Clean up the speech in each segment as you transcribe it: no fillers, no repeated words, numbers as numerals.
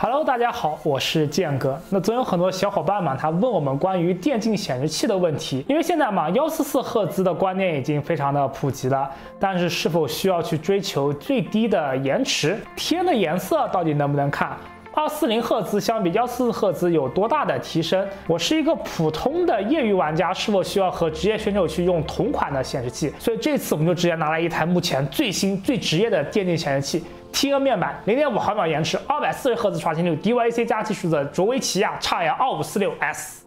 Hello， 大家好，我是剑哥。那总有很多小伙伴嘛，他问我们关于电竞显示器的问题，因为现在嘛，144赫兹的观念已经非常的普及了，但是是否需要去追求最低的延迟？天的颜色到底能不能看？240赫兹相比144赫兹有多大的提升？我是一个普通的业余玩家，是否需要和职业选手去用同款的显示器？所以这次我们就直接拿来一台目前最新最职业的电竞显示器。TN 面板，0.5毫秒延迟，240赫兹刷新率 ，DYAC 加技术的卓维奇亚 XL2546S。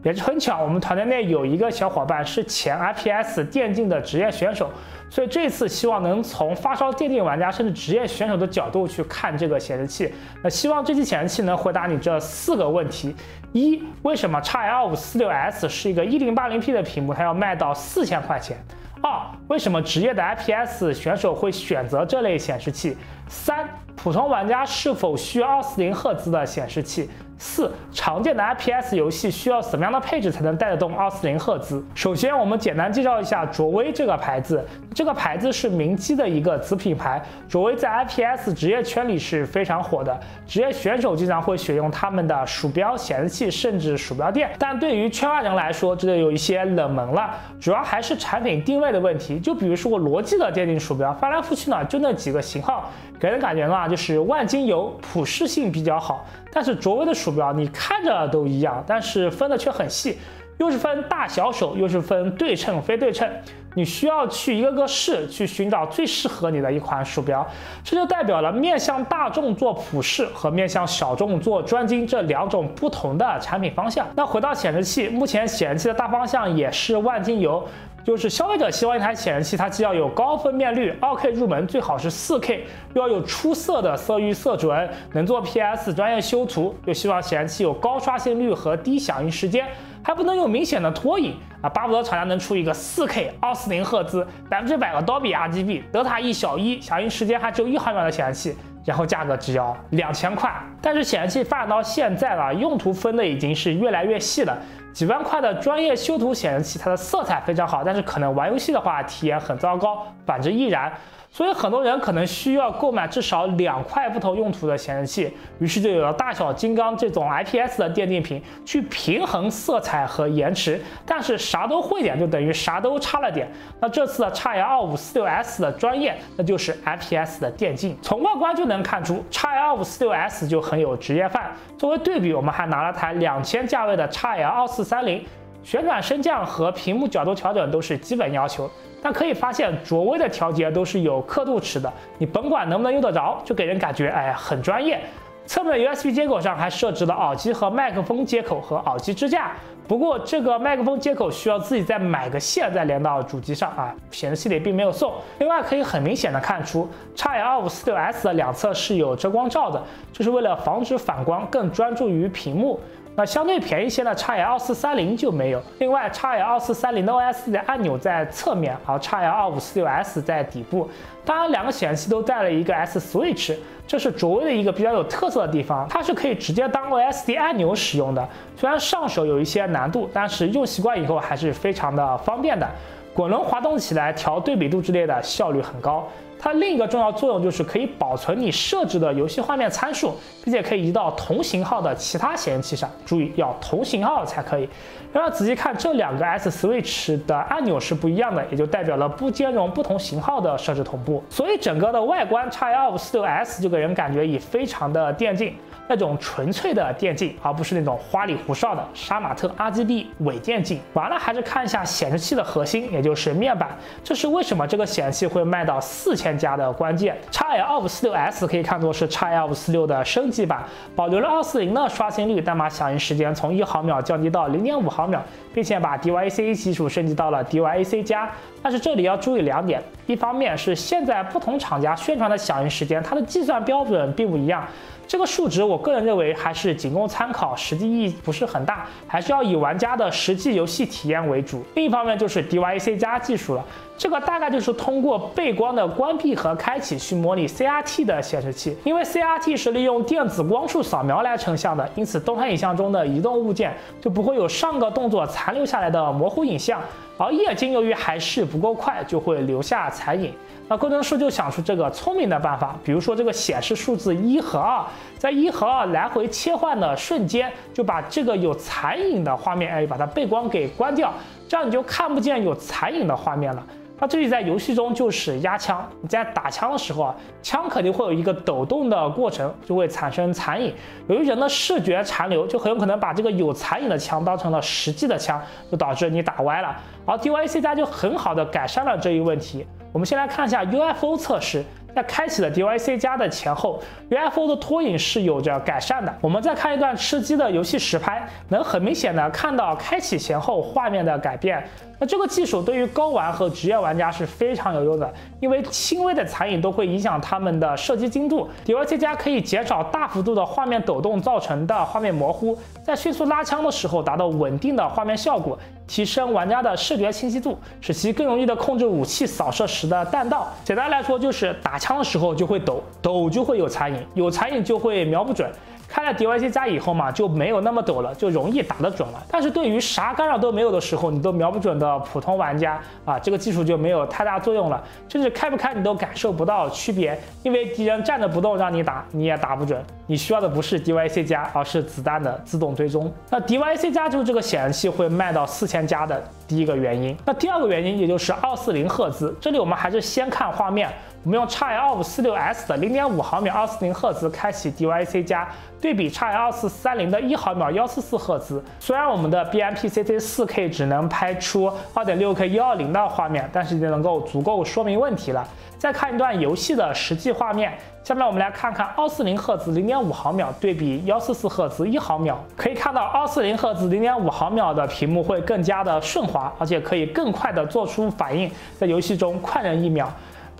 也是很巧，我们团队内有一个小伙伴是前 IPS 电竞的职业选手，所以这次希望能从发烧电竞玩家甚至职业选手的角度去看这个显示器。那希望这期显示器能回答你这4个问题：一、为什么 XL2546S 是一个1080P 的屏幕，它要卖到4000块钱？2、为什么职业的 IPS 选手会选择这类显示器？3、普通玩家是否需要240赫兹的显示器？4、常见的 IPS 游戏需要什么样的配置才能带得动240赫兹？首先，我们简单介绍一下卓威这个牌子。这个牌子是明基的一个子品牌。卓威在 IPS 职业圈里是非常火的，职业选手经常会选用他们的鼠标、显示器，甚至鼠标垫。但对于圈外人来说，这就有一些冷门了，主要还是产品定位的问题。就比如说罗技的电竞鼠标，翻来覆去呢就那几个型号，给人感觉呢就是万金油，普适性比较好。但是卓威的鼠标你看着都一样，但是分的却很细，又是分大小手，又是分对称非对称，你需要去一个个试去寻找最适合你的一款鼠标。这就代表了面向大众做普适和面向小众做专精这2种不同的产品方向。那回到显示器，目前显示器的大方向也是万金油，就是消费者希望一台显示器它既要有高分辨率 2K 入门，最好是 4K， 又要有出色的色域色准，能做 PS 专业修图，又希望显示器有高刷新率和低响应时间，还不能有明显的拖影啊，巴不得厂家能出一个 4K 240赫兹100%的 Dolby RGB 德塔 E 小1，响应时间还只有1毫秒的显示器，然后价格只要2000块。但是显示器发展到现在了，用途分的已经是越来越细了。几万块的专业修图显示器，它的色彩非常好，但是可能玩游戏的话体验很糟糕，反之亦然。所以很多人可能需要购买至少2块不同用途的显示器，于是就有了大小金刚这种 IPS 的电竞屏去平衡色彩和延迟，但是啥都会点就等于啥都差了点。那这次的 XL2546S 的专业，那就是 IPS 的电竞。从外观就能看出 XL2546S 就很有职业范。作为对比，我们还拿了台2000价位的 XL2430，旋转升降和屏幕角度调整都是基本要求。但可以发现，卓威的调节都是有刻度尺的，你甭管能不能用得着，就给人感觉很专业。侧面的 USB 接口上还设置了耳机和麦克风接口和耳机支架，不过这个麦克风接口需要自己再买个线再连到主机上啊，显示器里并没有送。另外可以很明显的看出 XL2546S 的2侧是有遮光罩的，这是为了防止反光，更专注于屏幕。那相对便宜些的 XL2430 就没有。另外 XL2430 的 OSD 按钮在侧面，而 XL2546S 在底部。当然2个显示器都带了一个 S Switch， 这是卓威的一个比较有特色的地方，它是可以直接当 OSD 按钮使用的。虽然上手有一些难度，但是用习惯以后还是非常的方便的。滚轮滑动起来调对比度之类的效率很高。它另一个重要作用就是可以保存你设置的游戏画面参数，并且可以移到同型号的其他显示器上。注意，要同型号才可以。然后仔细看，这2个 S Switch 的按钮是不一样的，也就代表了不兼容不同型号的设置同步。所以整个的外观 XL2546S 就给人感觉也非常的电竞，那种纯粹的电竞，而不是那种花里胡哨的杀马特 RGB 伪电竞。完了，还是看一下显示器的核心，也就是面板。这是为什么这个显示器会卖到4000加的关键。XL2546S 可以看作是 XL546的升级版，保留了240的刷新率，但把响应时间从1毫秒降低到0.5毫秒，并且把 DYAC 技术升级到了 DYAC 加。但是这里要注意2点，一方面是现在不同厂家宣传的响应时间，它的计算标准并不一样。这个数值我个人认为还是仅供参考，实际意义不是很大，还是要以玩家的实际游戏体验为主。另一方面就是 DYAC 加技术了，这个大概就是通过背光的关闭和开启去模拟 CRT 的显示器，因为 CRT 是利用电子光束扫描来成像的，因此动态影像中的移动物件就不会有上个动作残留下来的模糊影像，而液晶由于还是不够快，就会留下残影。那工程师就想出这个聪明的办法，比如说这个显示数字1和2，在1和2来回切换的瞬间，就把这个有残影的画面，把它背光给关掉，这样你就看不见有残影的画面了。那这里在游戏中就是压枪，你在打枪的时候枪肯定会有一个抖动的过程，就会产生残影。由于人的视觉残留，就很有可能把这个有残影的枪当成了实际的枪，就导致你打歪了。而 DYC 加就很好的改善了这一问题。我们先来看一下 UFO 测试。在开启了 DYC 加的前后 ，UFO 的拖影是有着改善的。我们再看一段吃鸡的游戏实拍，能很明显的看到开启前后画面的改变。那这个技术对于高玩和职业玩家是非常有用的，因为轻微的残影都会影响他们的射击精度。DYC 加可以减少大幅度的画面抖动造成的画面模糊，在迅速拉枪的时候达到稳定的画面效果，提升玩家的视觉清晰度，使其更容易的控制武器扫射时的弹道。简单来说就是打枪的时候就会抖就会有残影，有残影就会瞄不准。开了 DYC 加以后嘛，就没有那么抖了，就容易打得准了。但是对于啥干扰都没有的时候，你都瞄不准的普通玩家这个技术就没有太大作用了，甚至开不开你都感受不到区别，因为敌人站着不动让你打，你也打不准。你需要的不是 DYC 加，而是子弹的自动追踪。那 DYC 加就是这个显示器会卖到4000加的第一个原因。那第二个原因也就是240赫兹，这里我们还是先看画面。我们用 XL246S 的 0.5毫秒240赫兹开启 DYC 加，对比 XL2430 的1毫秒144赫兹。虽然我们的 BMPCC 4K 只能拍出 2.6K 120的画面，但是已经能够足够说明问题了。再看一段游戏的实际画面，下面我们来看看240赫兹 0.5毫秒对比144赫兹1毫秒，可以看到240赫兹 0.5毫秒的屏幕会更加的顺滑，而且可以更快的做出反应，在游戏中快人1秒。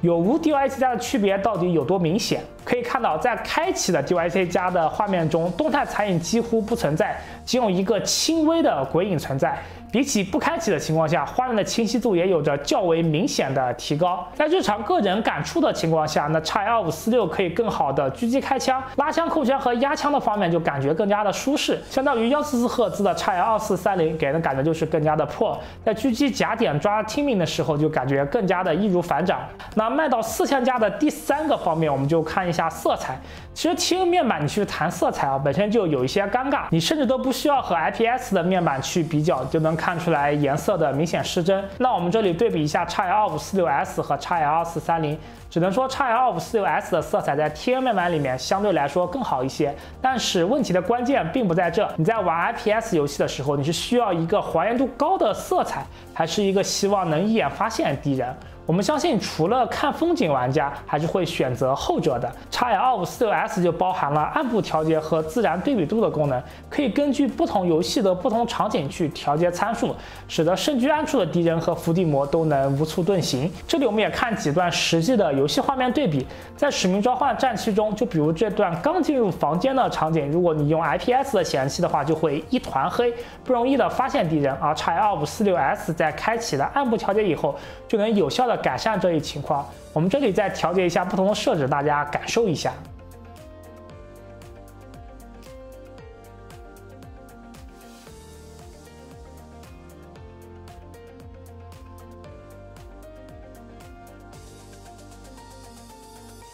有无 DYC 加的区别到底有多明显？可以看到，在开启的 DYC 加的画面中，动态残影几乎不存在，仅有一个轻微的鬼影存在。比起不开启的情况下，画面的清晰度也有着较为明显的提高。在日常个人感触的情况下，那 XL546可以更好的狙击开枪、拉枪、扣枪和压枪的方面就感觉更加的舒适，相较于144赫兹的 XL2430 给人的感觉就是更加的破。在狙击夹点抓听命的时候，就感觉更加的易如反掌。那卖到4000加的第三个方面，我们就看一下色彩。其实 TN 面板你去谈色彩本身就有一些尴尬，你甚至都不需要和 IPS 的面板去比较，就能看出来颜色的明显失真。那我们这里对比一下 XL546S 和 XL2430，只能说 XL546S 的色彩在 TN 面板里面相对来说更好一些。但是问题的关键并不在这，你在玩 IPS 游戏的时候，你是需要一个还原度高的色彩，还是一个希望能一眼发现敌人？我们相信，除了看风景玩家，还是会选择后者的。XL546S 就包含了暗部调节和自然对比度的功能，可以根据不同游戏的不同场景去调节参数，使得身居暗处的敌人和伏地魔都能无处遁形。这里我们也看几段实际的游戏画面对比，在《使命召唤：战旗》中，就比如这段刚进入房间的场景，如果你用 IPS 的显示器的话，就会一团黑，不容易的发现敌人；而 XL546S 在开启了暗部调节以后，就能有效的改善这一情况。我们这里再调节一下不同的设置，大家感受一下。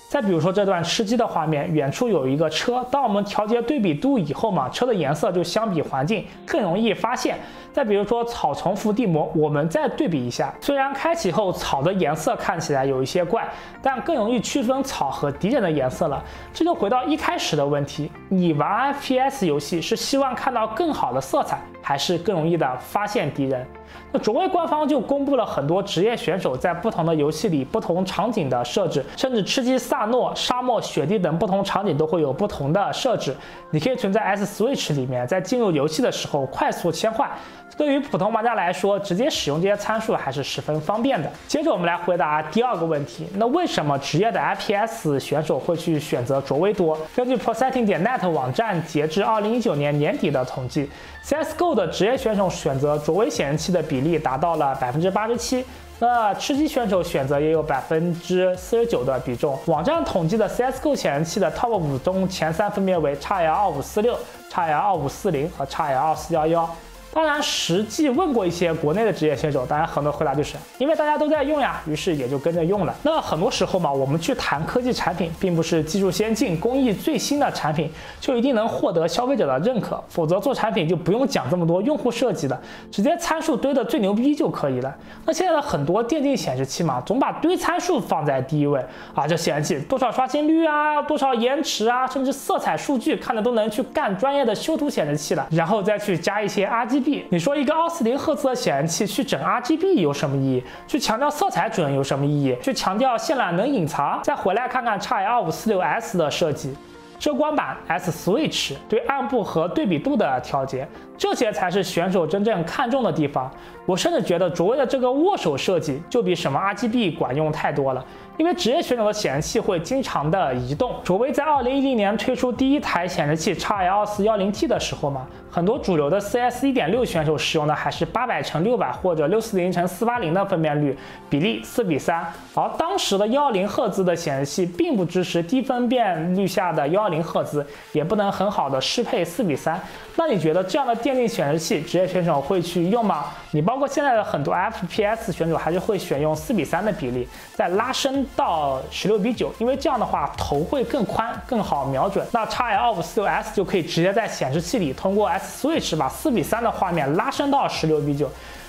再比如说这段吃鸡的画面，远处有一个车，当我们调节对比度以后嘛，车的颜色就相比环境更容易发现。再比如说草丛伏地魔，我们再对比一下，虽然开启后草的颜色看起来有一些怪，但更容易区分草和敌人的颜色了。这就回到一开始的问题，你玩 FPS 游戏是希望看到更好的色彩，还是更容易的发现敌人？那卓威官方就公布了很多职业选手在不同的游戏里不同场景的设置，甚至吃鸡萨诺、沙漠、雪地等不同场景都会有不同的设置。你可以存在 S-Switch 里面，在进入游戏的时候快速切换。对于普通玩家来说，直接使用这些参数还是十分方便的。接着我们来回答第二个问题，那为什么职业的 FPS 选手会去选择卓威多？根据 ProSetting.net 网站截至2019年年底的统计，CSGO 的职业选手选择卓威显示器的比例达到了87%。那吃鸡选手选择也有49%的比重。网站统计的 CSGO 显示器的 Top 5中前3分别为 XL2546、XL2540和 XL2411。当然，实际问过一些国内的职业选手，当然很多回答就是因为大家都在用呀，于是也就跟着用了。那很多时候嘛，我们去谈科技产品，并不是技术先进、工艺最新的产品就一定能获得消费者的认可，否则做产品就不用讲这么多用户设计的，直接参数堆的最牛逼就可以了。那现在的很多电竞显示器嘛，总把堆参数放在第一位啊，这显示器多少刷新率啊，多少延迟啊，甚至色彩数据看的都能去干专业的修图显示器了，然后再去加一些 RGB。你说一个240赫兹的显示器去整 RGB 有什么意义？去强调色彩准有什么意义？去强调线缆能隐藏？再回来看看 XL546S 的设计，遮光板 S Switch 对暗部和对比度的调节，这些才是选手真正看重的地方。我甚至觉得卓威的这个握手设计就比什么 RGB 管用太多了。因为职业选手的显示器会经常的移动，卓威在2010年推出第一台显示器 XL2410T 的时候嘛，很多主流的 CS 1.6 选手使用的还是800×600或者640×480的分辨率，比例4:3，而当时的120赫兹的显示器并不支持低分辨率下的120赫兹，也不能很好的适配4:3。那你觉得这样的电竞显示器职业选手会去用吗？你包括现在的很多 FPS 选手还是会选用4:3的比例，再拉伸到16:9，因为这样的话头会更宽，更好瞄准。那 XL546S 就可以直接在显示器里通过 S Switch 把4:3的画面拉伸到16:9。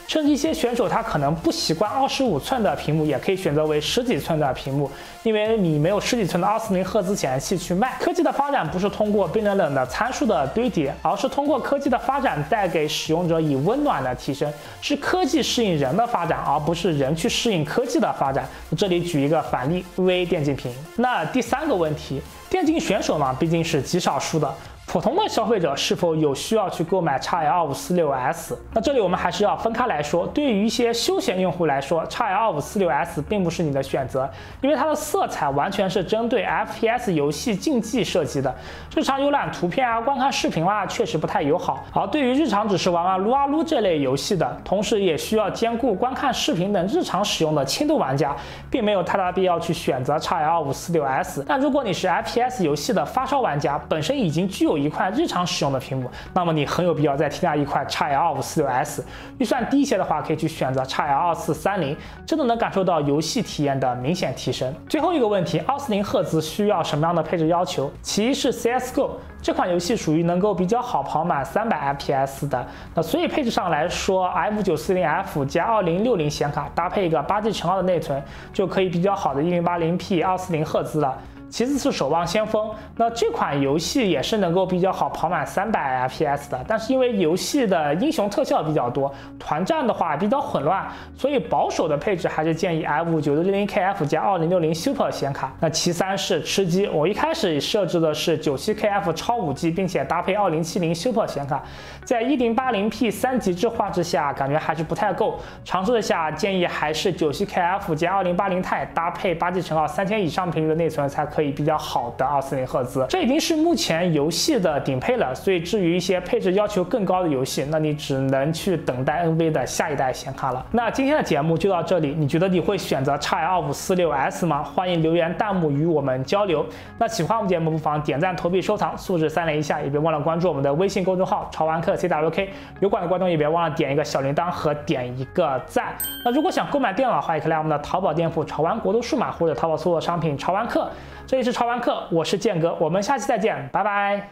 甚至一些选手他可能不习惯25寸的屏幕，也可以选择为10几寸的屏幕，因为你没有10几寸的240赫兹显示器去卖。科技的发展不是通过冰冷冷的参数的堆叠，而是通过科技的发展带给使用者以温暖的提升，是科技适应人的发展，而不是人去适应科技的发展。这里举一个反例，微电竞屏。那第3个问题，电竞选手嘛，毕竟是极少数的。普通的消费者是否有需要去购买 XL546S？ 那这里我们还是要分开来说。对于一些休闲用户来说 ，XL546S 并不是你的选择，因为它的色彩完全是针对 FPS 游戏竞技设计的，日常浏览图片啊、观看视频啊，确实不太友好。而对于日常只是玩玩撸啊撸这类游戏的，同时也需要兼顾观看视频等日常使用的轻度玩家，并没有太大必要去选择 XL546S。但如果你是 FPS 游戏的发烧玩家，本身已经具有一块日常使用的屏幕，那么你很有必要再添加一块 XL546S。预算低一些的话，可以去选择 XL2430，真的能感受到游戏体验的明显提升。最后一个问题，240赫兹需要什么样的配置要求？其一是 CSGO 这款游戏属于能够比较好跑满300 FPS 的，那所以配置上来说 ，M940F 加2060显卡搭配一个8G×2的内存，就可以比较好的 1080P 240赫兹了。其次是守望先锋，那这款游戏也是能够比较好跑满300 FPS 的，但是因为游戏的英雄特效比较多，团战的话比较混乱，所以保守的配置还是建议 i5 9600KF 加2060 Super 显卡。那其三是吃鸡，我一开始设置的是97KF 超5G，并且搭配2070 Super 显卡，在 1080P 3级制画质下感觉还是不太够，尝试一下建议还是97KF 加2080 Ti 搭配8G×2 3000以上频率的内存才可以比较好的240赫兹，这已经是目前游戏的顶配了。所以至于一些配置要求更高的游戏，那你只能去等待 NV 的下一代显卡了。那今天的节目就到这里，你觉得你会选择 XL546S 吗？欢迎留言弹幕与我们交流。那喜欢我们节目不妨点赞、投币、收藏，素质3连一下，也别忘了关注我们的微信公众号潮玩客 CWK。有管的观众也别忘了点一个小铃铛和点一个赞。那如果想购买电脑的话，也可以来我们的淘宝店铺潮玩国度数码或者淘宝搜索商品潮玩客。这里是潮玩客，我是剑哥，我们下期再见，拜拜。